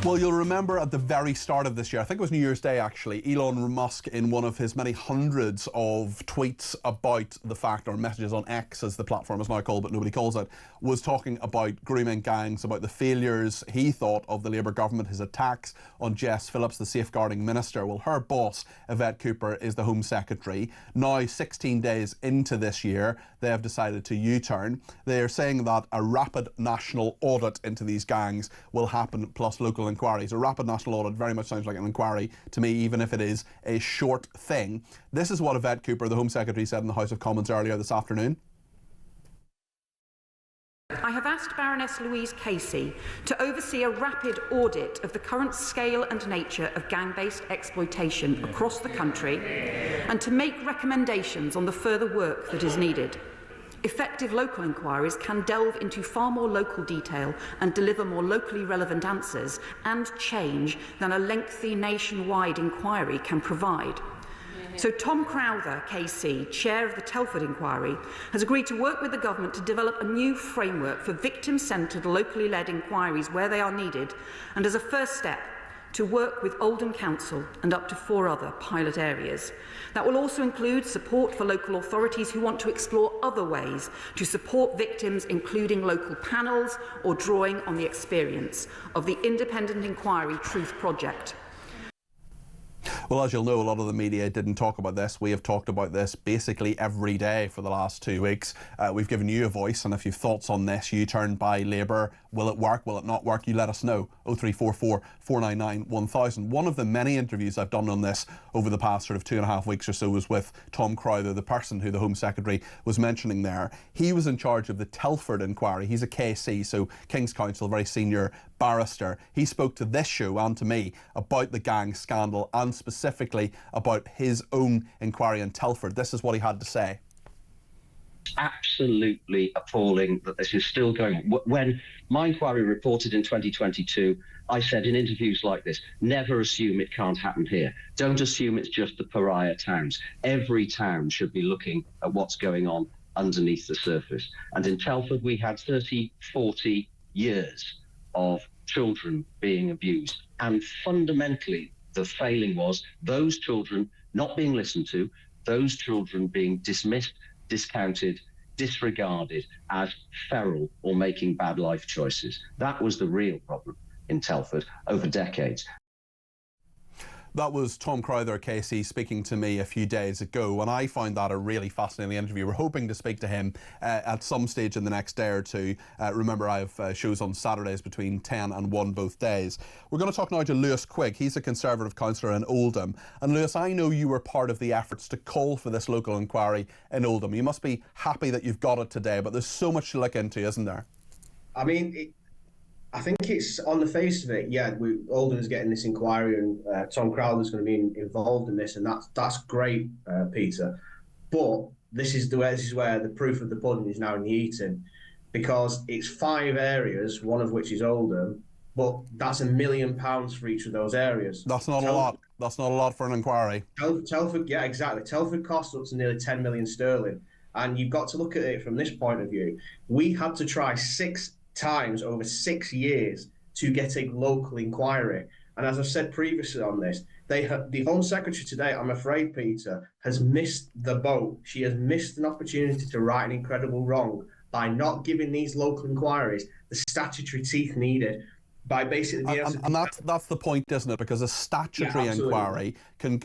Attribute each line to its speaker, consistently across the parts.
Speaker 1: Well, you'll remember at the very start of this year, I think it was New Year's Day actually, Elon Musk, in one of his many hundreds of tweets about the fact, or messages on X as the platform is now called, but nobody calls it, was talking about grooming gangs, about the failures he thought of the Labour government, his attacks on Jess Phillips, the safeguarding minister. Well, her boss, Yvette Cooper, is the Home Secretary. Now, 16 days into this year, they have decided to U-turn. They are saying that a rapid national audit into these gangs will happen, plus local inquiries. A rapid national audit very much sounds like an inquiry to me, even if it is a short thing. This is what Yvette Cooper, the Home Secretary, said in the House of Commons earlier this afternoon.
Speaker 2: I have asked Baroness Louise Casey to oversee a rapid audit of the current scale and nature of gang-based exploitation across the country and to make recommendations on the further work that is needed. Effective local inquiries can delve into far more local detail and deliver more locally relevant answers and change than a lengthy nationwide inquiry can provide. So Tom Crowther, KC, chair of the Telford inquiry, has agreed to work with the government to develop a new framework for victim-centred, locally led inquiries where they are needed, and as a first step, to work with Oldham Council and up to 4 other pilot areas. That will also include support for local authorities who want to explore other ways to support victims, including local panels or drawing on the experience of the Independent Inquiry Truth Project.
Speaker 1: Well, as you'll know, a lot of the media didn't talk about this. We have talked about this basically every day for the last 2 weeks. We've given you a voice, and if you've thoughts on this U-turn by Labour, will it work, will it not work, you let us know. 0344 499 1000. One of the many interviews I've done on this over the past sort of 2.5 weeks or so was with Tom Crowther, the person who the Home Secretary was mentioning there. He was in charge of the Telford inquiry. He's a KC, so King's Counsel, very senior barrister. He spoke to this show and to me about the gang scandal and specifically about his own inquiry in Telford. This is what he had to say.
Speaker 3: Absolutely appalling that this is still going. When my inquiry reported in 2022, I said in interviews like this, never assume it can't happen here. Don't assume it's just the pariah towns. Every town should be looking at what's going on underneath the surface. And in Telford, we had 30, 40 years of children being abused. And fundamentally, the failing was those children not being listened to, those children being dismissed, discounted, disregarded as feral or making bad life choices. That was the real problem in Telford over decades.
Speaker 1: That was Tom Crowther, KC, speaking to me a few days ago, and I found that a really fascinating interview. We're hoping to speak to him at some stage in the next day or two. Remember, I have shows on Saturdays between 10 and 1 both days. We're going to talk now to Lewis Quigg. He's a Conservative councillor in Oldham. And Lewis, I know you were part of the efforts to call for this local inquiry in Oldham. You must be happy that you've got it today, but there's so much to look into, isn't there?
Speaker 4: I mean, I think it's on the face of it, yeah, Oldham's getting this inquiry and Tom Crowther's going to be involved in this, and that's great, Peter. But this is where the proof of the pudding is now in the eating, because it's 5 areas, one of which is Oldham, but that's £1 million for each of those areas.
Speaker 1: That's not a lot. That's not a lot for an inquiry.
Speaker 4: Telford, yeah, exactly. Telford costs up to nearly 10 million sterling, and you've got to look at it from this point of view. We had to try 6 times over 6 years to get a local inquiry. And as I've said previously on this, the Home Secretary today, I'm afraid, Peter, has missed the boat. She has missed an opportunity to right an incredible wrong by not giving these local inquiries the statutory teeth needed. By basically
Speaker 1: and that's the point, isn't it? Because a statutory inquiry can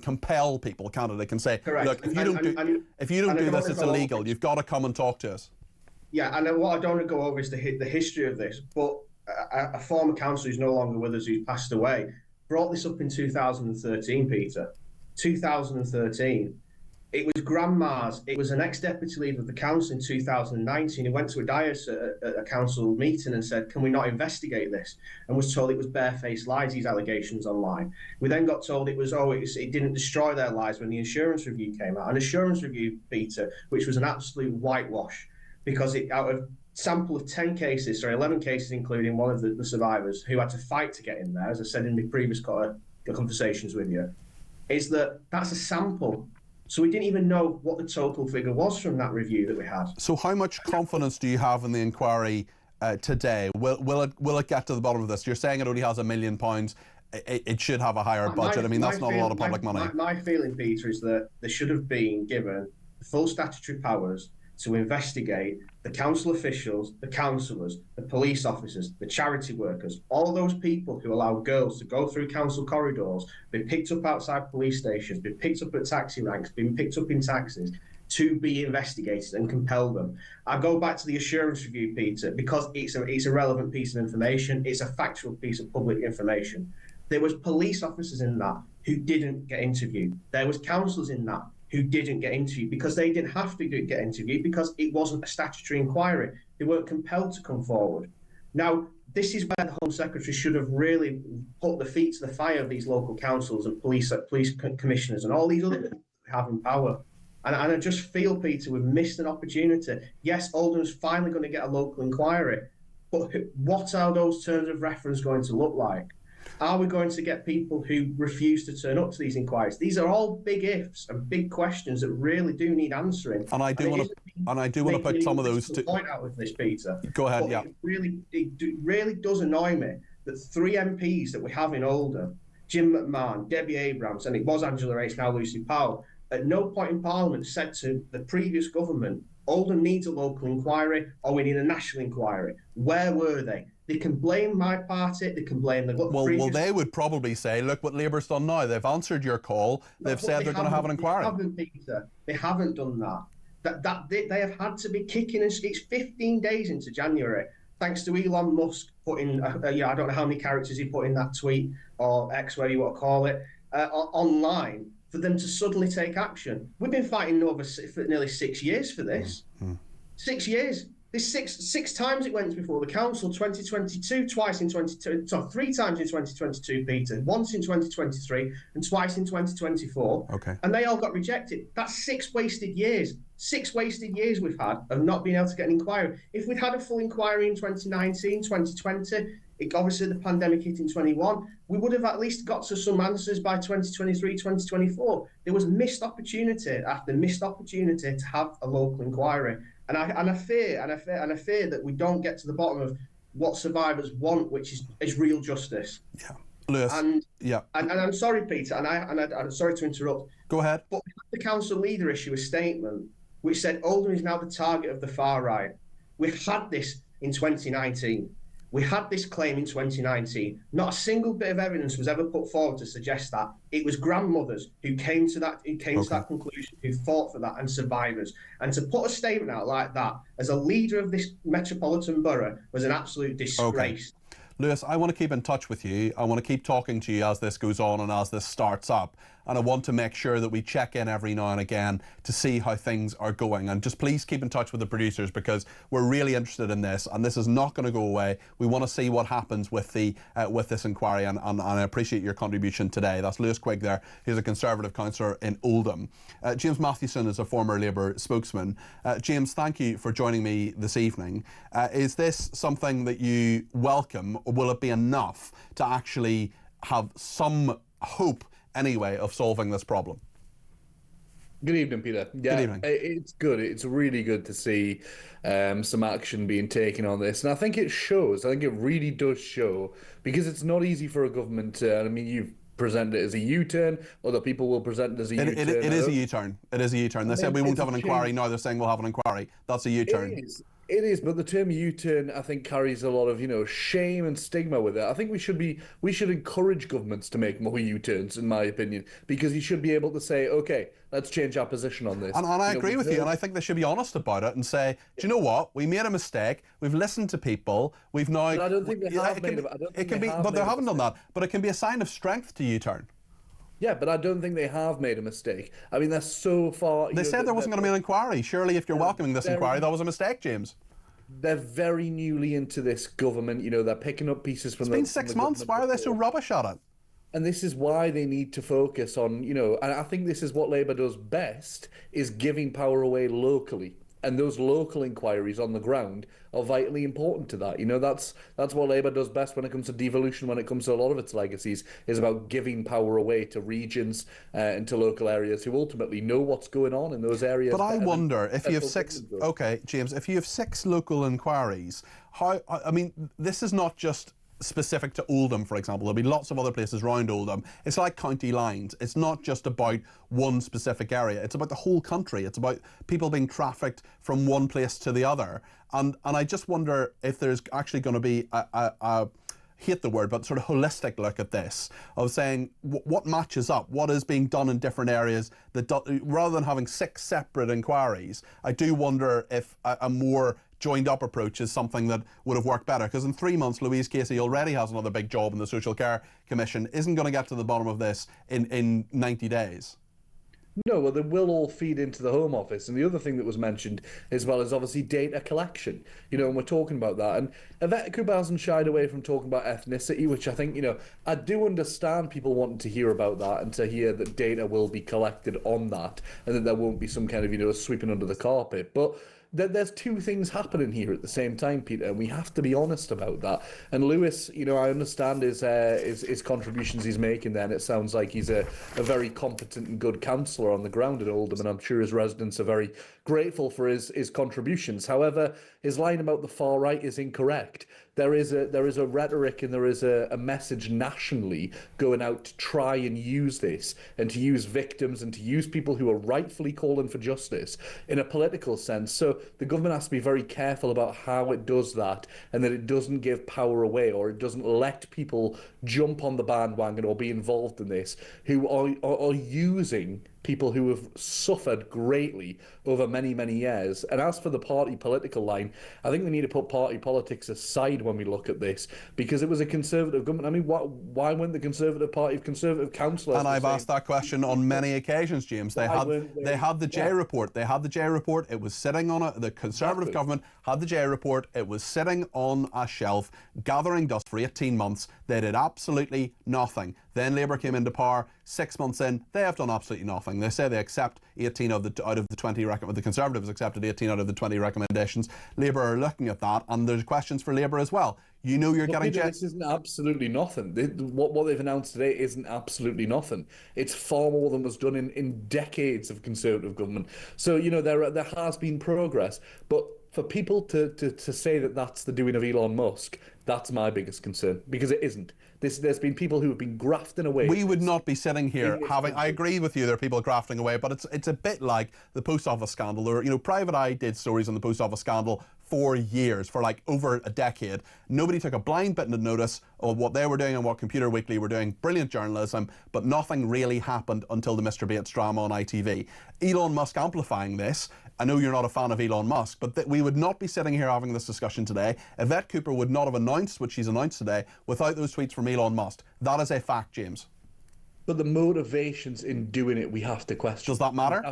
Speaker 1: compel people, can't it? They can say, correct. Look, if you don't do this, it's illegal. You've got to come and talk to us.
Speaker 4: Yeah, and what I don't want to go over is the history of this, but a former councillor who's no longer with us, who's passed away, brought this up in 2013, Peter. 2013. It was grandma's. It was an ex-deputy leader of the council in 2019 who went to a dais at a council meeting and said, can we not investigate this? And was told it was barefaced lies, these allegations online. We then got told it didn't destroy their lives when the insurance review came out. An insurance review, Peter, which was an absolute whitewash, because out of sample of 10 cases, sorry, 11 cases, including one of the survivors who had to fight to get in there, as I said in my previous conversations with you, is that's a sample. So we didn't even know what the total figure was from that review that we had.
Speaker 1: So how much confidence do you have in the inquiry today. Will it get to the bottom of this? You're saying it only has £1 million. It should have a higher budget. I mean, that's not a lot of public money.
Speaker 4: My feeling, Peter, is that they should have been given the full statutory powers to investigate the council officials, the councillors, the police officers, the charity workers, all those people who allow girls to go through council corridors, be picked up outside police stations, be picked up at taxi ranks, being picked up in taxis, to be investigated and compel them. I go back to the assurance review, Peter, because it's a relevant piece of information. It's a factual piece of public information. There was police officers in that who didn't get interviewed. There was councillors in that who didn't get interviewed because they didn't have to get interviewed because it wasn't a statutory inquiry. They weren't compelled to come forward. Now, this is where the Home Secretary should have really put the feet to the fire of these local councils and police commissioners and all these other people who have in power. And I just feel, Peter, we've missed an opportunity. Yes, Oldham's finally going to get a local inquiry, but what are those terms of reference going to look like? Are we going to get people who refuse to turn up to these inquiries? These are all big ifs and big questions that really do need answering.
Speaker 1: And I do want to put some of those to
Speaker 4: point out with this, Peter.
Speaker 1: Go ahead.
Speaker 4: But it really does annoy me that 3 MPs that we have in Oldham, Jim McMahon, Debbie Abrams, and it was Angela H, now Lucy Powell, at no point in Parliament said to the previous government, Oldham needs a local inquiry or we need a national inquiry. Where were they? They can blame my party, they can blame the
Speaker 1: Well, they would probably say, look what Labour's done now. They've answered your call. They've said they're going to have an inquiry.
Speaker 4: They haven't, Peter. They haven't done that. They have had to be kicking us. It's 15 days into January, thanks to Elon Musk putting, I don't know how many characters he put in that tweet, or X, whatever you want to call it, online, for them to suddenly take action. We've been fighting for nearly 6 years for this. 6 years. This six times it went before the council, 2022, twice in 22, so 3 times in 2022, Peter, once in 2023 and twice in 2024.
Speaker 1: Okay. And
Speaker 4: they all got rejected. That's 6 wasted years. 6 wasted years we've had of not being able to get an inquiry. If we'd had a full inquiry in 2019, 2020, obviously the pandemic hit in 21, we would have at least got to some answers by 2023, 2024. There was missed opportunity after missed opportunity to have a local inquiry. And I fear that we don't get to the bottom of what survivors want, which is real justice.
Speaker 1: Yeah, Lewis.
Speaker 4: And I'm sorry, Peter, and I'm sorry to interrupt.
Speaker 1: Go ahead.
Speaker 4: But the council leader issue a statement which said Oldham is now the target of the far right. We've had this in 2019. We had this claim in 2019. Not a single bit of evidence was ever put forward to suggest that. It was grandmothers who came to that conclusion, who fought for that, and survivors. And to put a statement out like that as a leader of this metropolitan borough was an absolute disgrace.
Speaker 1: Okay. Lewis, I want to keep in touch with you. I want to keep talking to you as this goes on and as this starts up. And I want to make sure that we check in every now and again to see how things are going. And just please keep in touch with the producers because we're really interested in this and this is not going to go away. We want to see what happens with this inquiry and I appreciate your contribution today. That's Lewis Quigg there, who's a Conservative councillor in Oldham. James Matthewson is a former Labour spokesman. James, thank you for joining me this evening. Is this something that you welcome, or will it be enough to actually have some hope anyway of solving this problem?
Speaker 5: Good evening, Peter. Yeah,
Speaker 1: good evening.
Speaker 5: It's good. It's really good to see some action being taken on this. And I think it shows. I think it really does show, because it's not easy for a government to, I mean, you've presented it as a U-turn, other people will present it as a U-turn.
Speaker 1: It is a U-turn. It is a U-turn. They said we won't have an inquiry. Now they're saying we'll have an inquiry. That's a U-turn.
Speaker 5: It is, but the term U-turn, I think, carries a lot of, shame and stigma with it. I think we should encourage governments to make more U-turns, in my opinion, because you should be able to say, okay, let's change our position on this.
Speaker 1: And I agree with you, and I think they should be honest about it and say, do you know what? We made a mistake. We've listened to people. We've now.
Speaker 5: But I don't think they have made
Speaker 1: but they haven't done that. But it can be a sign of strength to U-turn.
Speaker 5: Yeah, but I don't think they have made a mistake. I mean, they're so far...
Speaker 1: They said there wasn't going to be an inquiry. Surely, if you're welcoming this inquiry, that was a mistake, James.
Speaker 5: They're very newly into this government. They're picking up pieces from...
Speaker 1: It's been 6 months. Why are they so rubbish at it?
Speaker 5: And this is why they need to focus on, and I think this is what Labour does best, is giving power away locally. And those local inquiries on the ground are vitally important to that. You know, that's what Labour does best when it comes to devolution, when it comes to a lot of its legacies, is about giving power away to regions and to local areas who ultimately know what's going on in those areas.
Speaker 1: But I wonder if you have six, okay, James, if you have 6 local inquiries, how, I mean, this is not just specific to Oldham, for example. There'll be lots of other places around Oldham. It's like county lines. It's not just about one specific area. It's about the whole country. It's about people being trafficked from one place to the other. And I just wonder if there's actually going to be a hate the word, but sort of holistic look at this, of saying what matches up, what is being done in different areas, that rather than having 6 separate inquiries. I do wonder if a more joined up approach is something that would have worked better, because in 3 months Louise Casey already has another big job in the Social Care Commission, isn't going to get to the bottom of this in 90 days.
Speaker 5: No, well, they will all feed into the Home Office. And the other thing that was mentioned as well is obviously data collection, you know, and we're talking about that. And Yvette Cooper hasn't shied away from talking about ethnicity, which I think, you know, I do understand people wanting to hear about that and to hear that data will be collected on that and that there won't be some kind of, you know, sweeping under the carpet. But there's 2 things happening here at the same time, Peter, and we have to be honest about that. And Lewis, you know, I understand his contributions he's making there, and it sounds like he's a very competent and good councillor on the ground in Oldham, and I'm sure his residents are very grateful for his contributions. However, his line about the far right is incorrect. There is a rhetoric and there is a message nationally going out to try and use this and to use victims and to use people who are rightfully calling for justice in a political sense. So the government has to be very careful about how it does that, and that it doesn't give power away, or it doesn't let people jump on the bandwagon or be involved in this who are using people who have suffered greatly over many, many years. And as for the party political line, I think we need to put party politics aside when we look at this, because it was a Conservative government. I mean, why weren't the Conservative Party of Conservative councillors?
Speaker 1: And I've asked that question on many occasions, James. They had the J report. They had the J report. It was sitting on the Conservative government had the J report. It was sitting on a shelf, gathering dust for 18 months. They did absolutely nothing. Then Labour came into power. 6 months in, they have done absolutely nothing. They say they accept 18 out of the 20. The Conservatives accepted 18 out of the 20 recommendations. Labour are looking at that, and there's questions for Labour as well. You know, you're getting.
Speaker 5: This isn't absolutely nothing. What they've announced today isn't absolutely nothing. It's far more than was done in decades of Conservative government. So, you know, there has been progress, but for people to say that that's the doing of Elon Musk, that's my biggest concern, because it isn't. There's been people who have been grafting away.
Speaker 1: We would not be sitting here having. I agree with you. There are people grafting away, but it's a bit like the post office scandal. Or, you know, Private Eye did stories on the post office scandal for years, for like over a decade. Nobody took a blind bit of notice of what they were doing and what Computer Weekly were doing. Brilliant journalism, but nothing really happened until the Mr. Bates drama on ITV. Elon Musk amplifying this. I know you're not a fan of Elon Musk, but we would not be sitting here having this discussion today. Yvette Cooper would not have announced what she's announced today without those tweets from Elon Musk. That is a fact, James.
Speaker 5: But the motivations in doing it, we have to question.
Speaker 1: Does that matter?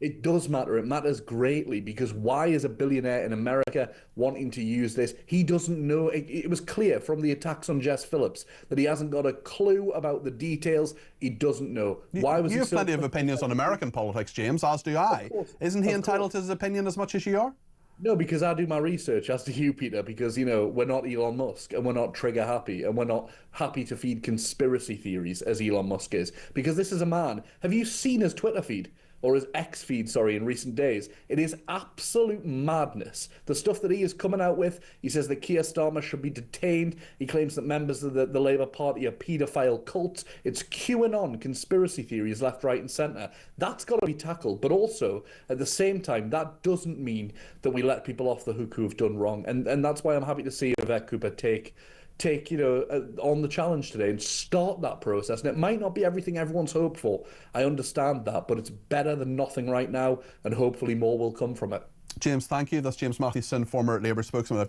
Speaker 5: It does matter. It matters greatly, because why is a billionaire in America wanting to use this? He doesn't know. It was clear from the attacks on Jess Phillips that he hasn't got a clue about the details. He doesn't know. Why was
Speaker 1: you have plenty of opinions on American politics, James, as do I. Isn't he entitled to his opinion as much as you are?
Speaker 5: No, because I do my research, as do you, Peter, because, you know, we're not Elon Musk and we're not trigger happy and we're not happy to feed conspiracy theories as Elon Musk is, because this is a man. Have you seen his Twitter feed? Or his X feed, sorry, in recent days? It is absolute madness. The stuff that he is coming out with, he says that Keir Starmer should be detained. He claims that members of the Labour Party are paedophile cults. It's QAnon conspiracy theories left, right and centre. That's got to be tackled. But also, at the same time, that doesn't mean that we let people off the hook who have done wrong. And that's why I'm happy to see Yvette Cooper take on the challenge today and start that process. And it might not be everything everyone's hoped for. I understand that, but it's better than nothing right now, and hopefully more will come from it.
Speaker 1: James, thank you. That's James Matthewson, former Labour spokesman.